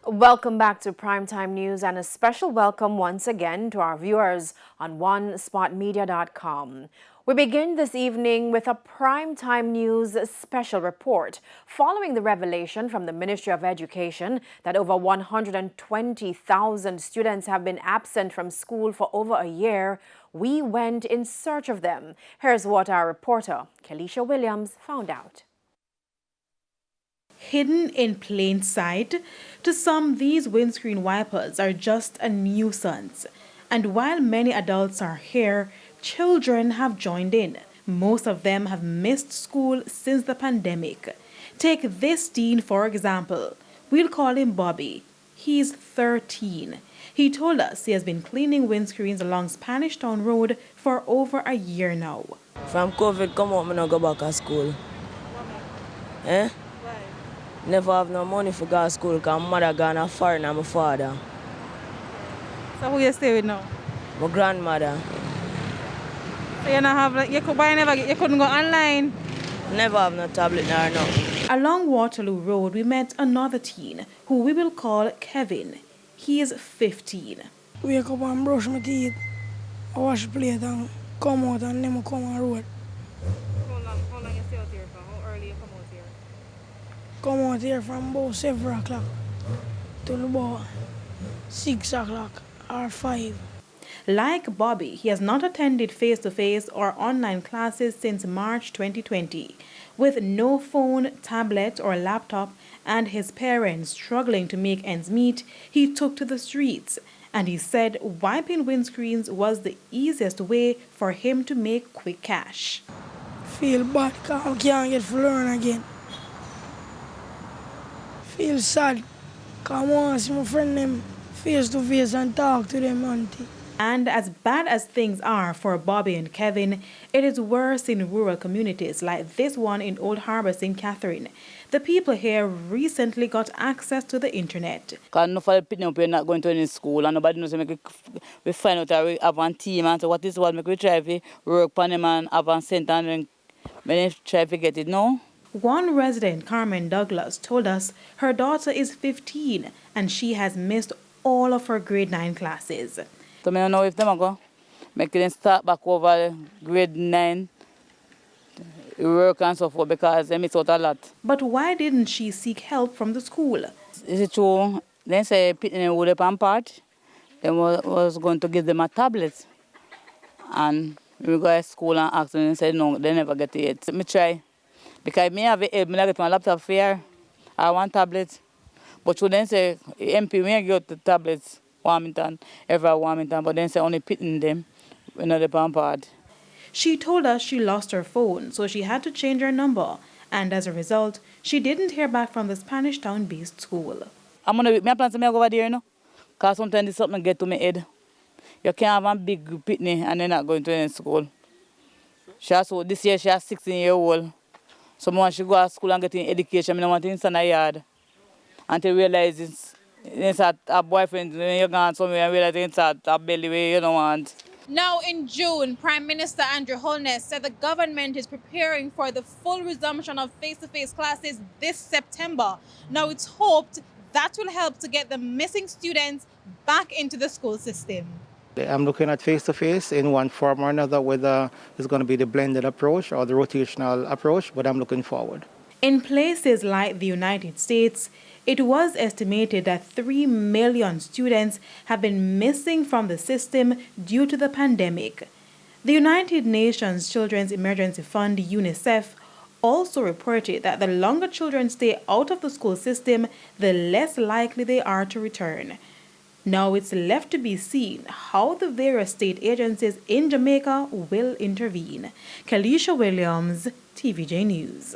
Welcome back to Primetime News and a special welcome once again to our viewers on onespotmedia.com. We begin this evening with a Primetime News special report. Following the revelation from the Ministry of Education that over 120,000 students have been absent from school for over a year, we went in search of them. Here's what our reporter, Kelisha Williams, found out. Hidden in plain sight, to some these windscreen wipers are just a nuisance. And while many adults are here, children have joined in. Most of them have missed school since the pandemic. Take this teen for example. We'll call him Bobby. He's 13. He told us he has been cleaning windscreens along Spanish Town Road for over a year now. From COVID come out, I don't go back to school. Eh? Never have no money for go to school because my mother gone foreign and my father. So who you stay with now? My grandmother. So you not have you couldn't go online? Never have no tablet nor nothing. Along Waterloo Road, we met another teen who we will call Kevin. He is 15. Wake up and brush my teeth, I wash the plate and come out and then I come on the road. How long you stay out here for? How early you come out here? Come out here from about 7 o'clock till about 6 o'clock or 5. Like Bobby, he has not attended face-to-face or online classes since March 2020. With no phone, tablet or laptop and his parents struggling to make ends meet, he took to the streets. And he said wiping windscreens was the easiest way for him to make quick cash. Feel bad because I can't get to learn again. Feel sad because I want to see my friend them face to face and talk to them auntie. And as bad as things are for Bobby and Kevin, it is worse in rural communities like this one in Old Harbour, St. Catherine. The people here recently got access to the internet. Because enough of the people are not going to any school and nobody knows we find out that we have a team and so what is what make we try to work on them and have a center and then when they try to get it now. One resident, Carmen Douglas, told us her daughter is 15 and she has missed all of her grade 9 classes. So I don't know if them go make them start back over grade 9 work and so forth because they miss out a lot. But why didn't she seek help from the school? Is it true? They say people would have part. They was going to give them a tablet. And we go to school and ask them and said no, they never get it. Let me try. Because me have it, I get my laptop here. I want tablet. But you then say MP we get the tablets. Warmington, every Warmington, but then say only pitting them when they pampered. She told us she lost her phone, so she had to change her number. And as a result, she didn't hear back from the Spanish Town-based school. I'm going to plan to go over there, you know, because sometimes it's something get to my head. You can't have a big pitney and they're not going to any school. This year she's 16-year-old. So when she go to school and get in education, I don't want to stand in the yard until realize it's a boyfriend when you're gone somewhere and realize it's a belly way you don't want. Now in June, Prime Minister Andrew Holness said the government is preparing for the full resumption of face-to-face classes this September. Now it's hoped that will help to get the missing students back into the school system. I'm looking at face-to-face in one form or another, whether it's going to be the blended approach or the rotational approach, but I'm looking forward. In places like the United States, it was estimated that 3 million students have been missing from the system due to the pandemic. The United Nations Children's Emergency Fund, UNICEF, also reported that the longer children stay out of the school system, the less likely they are to return. Now it's left to be seen how the various state agencies in Jamaica will intervene. Kelisha Williams, TVJ News.